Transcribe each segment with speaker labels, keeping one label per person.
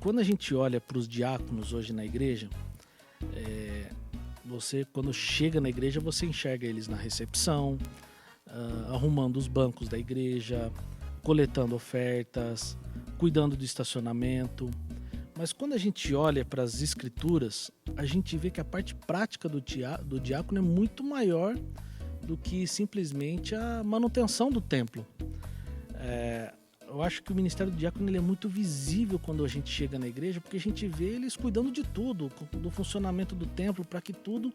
Speaker 1: quando a gente olha para os diáconos hoje na igreja, você, quando chega na igreja, você enxerga eles na recepção, arrumando os bancos da igreja, coletando ofertas, cuidando do estacionamento. Mas quando a gente olha para as escrituras, a gente vê que a parte prática do diácono é muito maior do que simplesmente a manutenção do templo. Eu acho que o ministério do diácono ele é muito visível quando a gente chega na igreja, porque a gente vê eles cuidando de tudo, do funcionamento do templo, para que tudo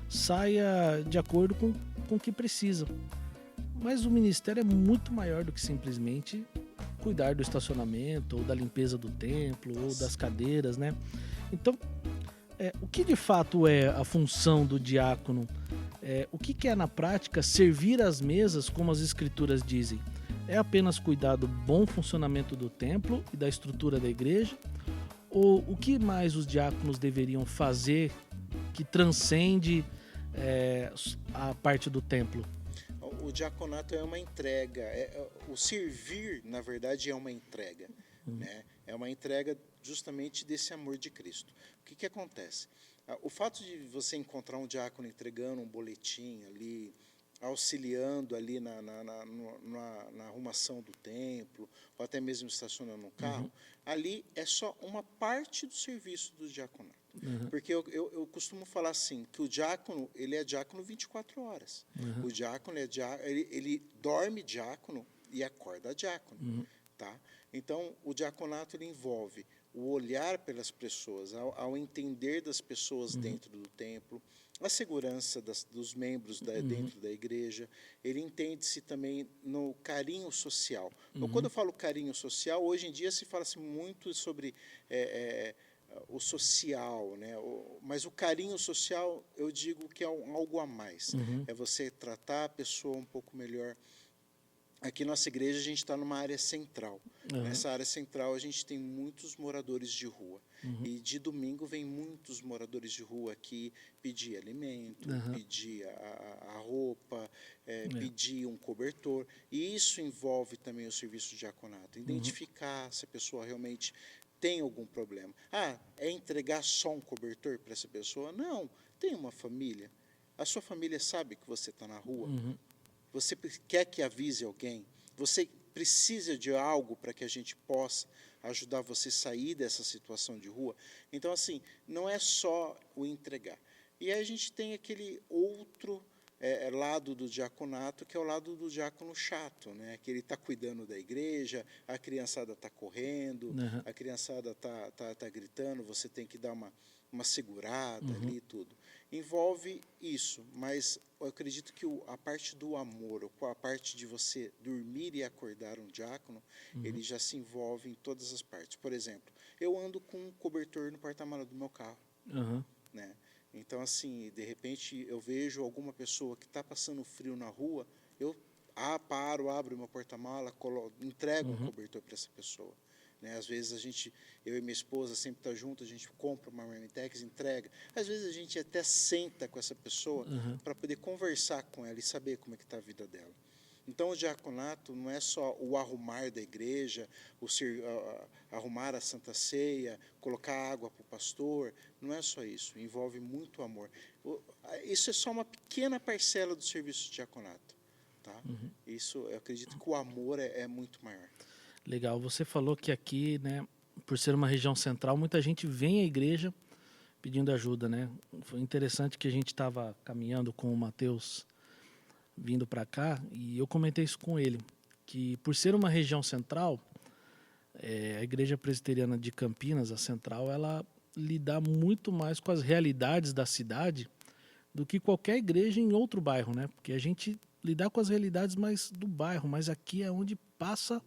Speaker 1: saia de acordo com o que precisa. Mas o ministério é muito maior do que simplesmente cuidar do estacionamento, ou da limpeza do templo, ou das cadeiras, né? Então, o que de fato é a função do diácono? O que é na prática servir às mesas, como as escrituras dizem? É apenas cuidar do bom funcionamento do templo e da estrutura da igreja? Ou o que mais os diáconos deveriam fazer que transcende a parte do templo?
Speaker 2: O diaconato é uma entrega. O servir, na verdade, é uma entrega. Né? É uma entrega justamente desse amor de Cristo. O que acontece? O fato de você encontrar um diácono entregando um boletim ali, auxiliando ali na arrumação do templo, ou até mesmo estacionando um carro, ali é só uma parte do serviço do diaconato. Porque eu costumo falar assim, que o diácono, ele é diácono 24 horas. O diácono ele dorme diácono e acorda diácono. Tá? Então, o diaconato ele envolve o olhar pelas pessoas, ao entender das pessoas dentro do templo, a segurança dos membros dentro da igreja. Ele entende-se também no carinho social. Então, quando eu falo carinho social, hoje em dia se fala-se muito sobre o social, né? Mas o carinho social, eu digo que é algo a mais. É você tratar a pessoa um pouco melhor. Aqui na nossa igreja a gente está numa área central. Nessa área central a gente tem muitos moradores de rua. E de domingo vem muitos moradores de rua aqui pedir alimento, pedir a roupa, pedir um cobertor. E isso envolve também o serviço de diaconato. Identificar se a pessoa realmente tem algum problema. É entregar só um cobertor para essa pessoa? Não, tem uma família. A sua família sabe que você está na rua? Você quer que avise alguém? Você precisa de algo para que a gente possa ajudar você a sair dessa situação de rua? Então, assim, não é só o entregar. E aí a gente tem aquele outro lado do diaconato, que é o lado do diácono chato, né? Que ele está cuidando da igreja, a criançada está correndo, a criançada está gritando, você tem que dar uma segurada ali e tudo. Envolve isso, mas eu acredito que a parte do amor, a parte de você dormir e acordar um diácono, ele já se envolve em todas as partes. Por exemplo, eu ando com um cobertor no porta-malas do meu carro. Né? Então, assim, de repente eu vejo alguma pessoa que está passando frio na rua, eu paro, abro meu porta-mala, entrego um cobertor para essa pessoa. Né? Às vezes eu e minha esposa sempre tá junto, a gente compra uma Marmitex, entrega. Às vezes a gente até senta com essa pessoa para poder conversar com ela e saber como é que está a vida dela. Então o diaconato não é só o arrumar da igreja, arrumar a Santa Ceia, colocar água para o pastor, não é só isso, envolve muito amor. Isso é só uma pequena parcela do serviço de diaconato. Tá? Isso, eu acredito que o amor é muito maior.
Speaker 1: Legal, você falou que aqui, né, por ser uma região central, muita gente vem à igreja pedindo ajuda, né? Foi interessante que a gente estava caminhando com o Matheus vindo para cá e eu comentei isso com ele, que por ser uma região central, a Igreja Presbiteriana de Campinas, a central, ela lida muito mais com as realidades da cidade do que qualquer igreja em outro bairro, né? Porque a gente lidar com as realidades mais do bairro, mas aqui é onde passa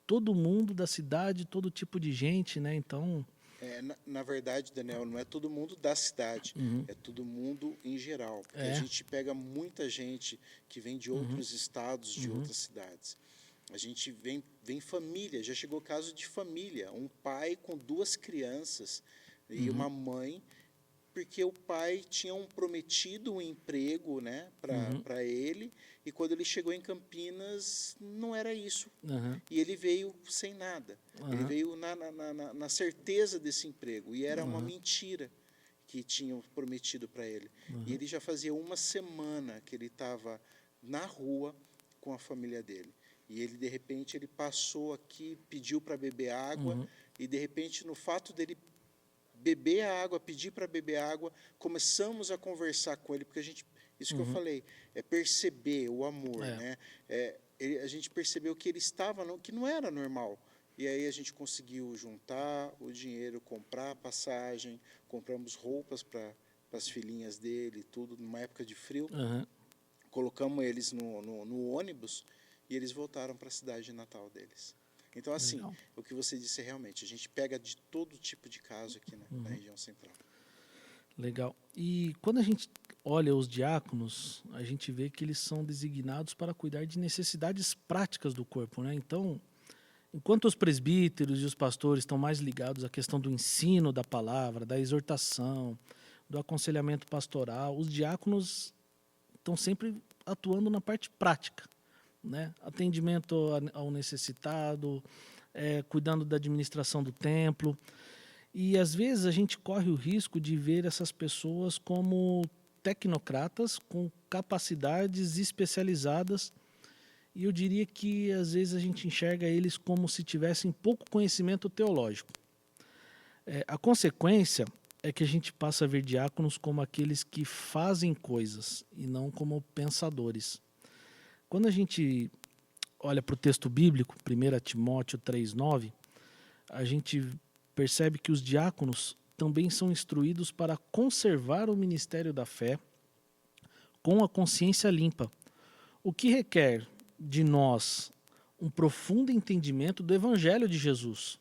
Speaker 1: todo mundo da cidade, todo tipo de gente, né? Então...
Speaker 2: Na verdade, Daniel, não é todo mundo da cidade, é todo mundo em geral. Porque a gente pega muita gente que vem de outros estados, de outras cidades. A gente vem família, já chegou caso de família, um pai com 2 crianças e uma mãe porque o pai tinha prometido um emprego, né, para ele, e quando ele chegou em Campinas, não era isso.
Speaker 1: Aham.
Speaker 2: E ele veio sem nada. Ele
Speaker 1: Aham.
Speaker 2: veio na certeza desse emprego, e era uma
Speaker 1: Aham.
Speaker 2: mentira que tinham prometido para ele. E
Speaker 1: Aham.
Speaker 2: ele já fazia uma semana que ele estava na rua com a família dele. E ele, de repente, ele passou aqui, pediu para beber água,
Speaker 1: Uhum.
Speaker 2: e, de repente, no fato dele beber a água, pedir para beber água, começamos a conversar com ele, porque isso que eu
Speaker 1: Uhum.
Speaker 2: falei, é perceber o amor,
Speaker 1: É.
Speaker 2: né? A gente percebeu que ele estava, que não era normal. E aí a gente conseguiu juntar o dinheiro, comprar a passagem, compramos roupas para as filhinhas dele, tudo, numa época de frio.
Speaker 1: Aham.
Speaker 2: Colocamos eles no ônibus e eles voltaram para a cidade de Natal deles. Então, assim,
Speaker 1: Legal.
Speaker 2: o que você disse realmente, a gente pega de todo tipo de caso aqui na região central.
Speaker 1: Legal. E quando a gente olha os diáconos, a gente vê que eles são designados para cuidar de necessidades práticas do corpo, né? Então, enquanto os presbíteros e os pastores estão mais ligados à questão do ensino da palavra, da exortação, do aconselhamento pastoral, os diáconos estão sempre atuando na parte prática, né? Atendimento ao necessitado, cuidando da administração do templo. E às vezes a gente corre o risco de ver essas pessoas como tecnocratas com capacidades especializadas. E eu diria que às vezes a gente enxerga eles como se tivessem pouco conhecimento teológico. A consequência é que a gente passa a ver diáconos como aqueles que fazem coisas e não como pensadores. Quando a gente olha para o texto bíblico, 1 Timóteo 3,9, a gente percebe que os diáconos também são instruídos para conservar o ministério da fé com a consciência limpa, o que requer de nós um profundo entendimento do Evangelho de Jesus.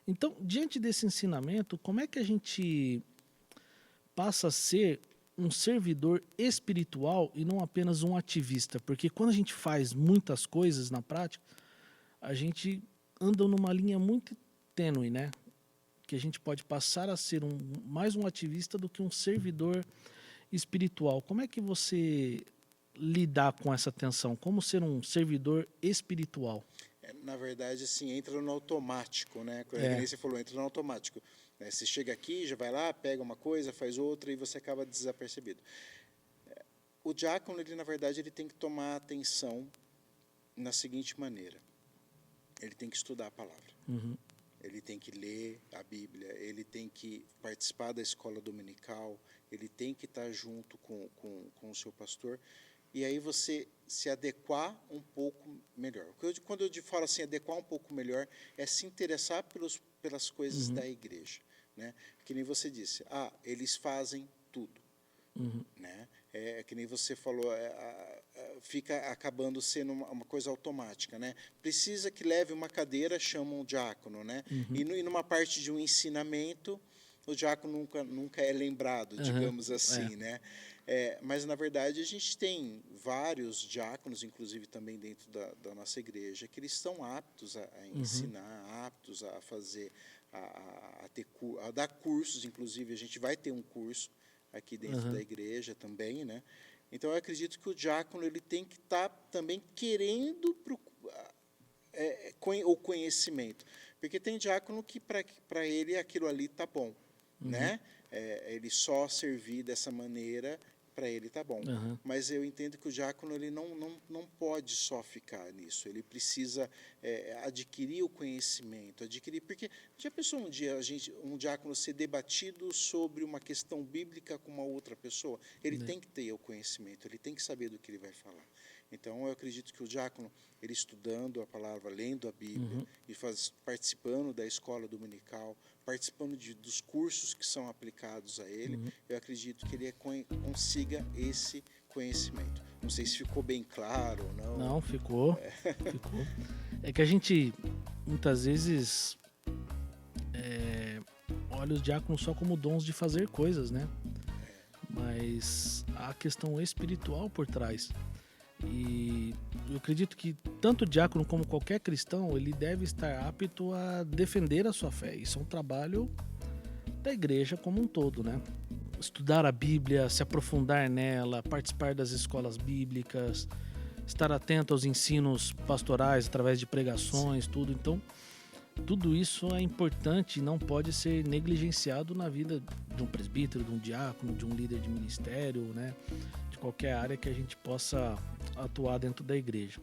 Speaker 1: Então, diante desse ensinamento, como é que a gente passa a ser um servidor espiritual e não apenas um ativista? Porque quando a gente faz muitas coisas na prática, a gente anda numa linha muito tênue, né? Que a gente pode passar a ser mais um ativista do que um servidor espiritual. Como é que você lidar com essa tensão? Como ser um servidor espiritual?
Speaker 2: Na verdade, assim, entra no automático, né? Que
Speaker 1: É.
Speaker 2: nem você falou, entra no automático. Né? Você chega aqui, já vai lá, pega uma coisa, faz outra e você acaba desapercebido. O diácono, ele, na verdade, ele tem que tomar atenção na seguinte maneira. Ele tem que estudar a palavra.
Speaker 1: Uhum.
Speaker 2: Ele tem que ler a Bíblia, ele tem que participar da escola dominical, ele tem que estar junto com o seu pastor, e aí você se adequar um pouco melhor. Quando eu falo assim, adequar um pouco melhor, é se interessar pelas coisas da igreja. Né? Que nem você disse, eles fazem tudo.
Speaker 1: Uhum.
Speaker 2: Né? Que nem você falou, fica acabando sendo uma coisa automática, né? Precisa que leve uma cadeira, chama um diácono, né? E numa parte de um ensinamento, o diácono nunca é lembrado, digamos assim, né? Mas, na verdade, a gente tem vários diáconos, inclusive também dentro da nossa igreja, que eles estão aptos a ensinar, aptos a fazer, a dar cursos, inclusive, a gente vai ter um curso aqui dentro da igreja também, né? Então, eu acredito que o diácono ele tem que estar também querendo o conhecimento. Porque tem diácono que, para ele, aquilo ali está bom. Né? Ele só servir dessa maneira, para ele está bom. Mas eu entendo que o diácono ele não pode só ficar nisso. Ele precisa adquirir o conhecimento, porque já pensou um dia um diácono ser debatido sobre uma questão bíblica com uma outra pessoa? Ele tem que ter o conhecimento, ele tem que saber do que ele vai falar. Então, eu acredito que o diácono, ele estudando a palavra, lendo a Bíblia, e participando da escola dominical, participando dos cursos que são aplicados a ele, eu acredito que ele consiga esse conhecimento. Não sei se ficou bem claro ou não.
Speaker 1: Não, ficou. Ficou. É que a gente, muitas vezes, olha os diáconos só como dons de fazer coisas, né? Mas há a questão espiritual por trás. E eu acredito que tanto o diácono como qualquer cristão, ele deve estar apto a defender a sua fé. Isso é um trabalho da igreja como um todo, né? estudar a Bíblia, se aprofundar nela, participar das escolas bíblicas, estar atento aos ensinos pastorais através de pregações, tudo. Então, tudo isso é importante e não pode ser negligenciado na vida de um presbítero, de um diácono, de um líder de ministério, né? De qualquer área que a gente possa atuar dentro da igreja.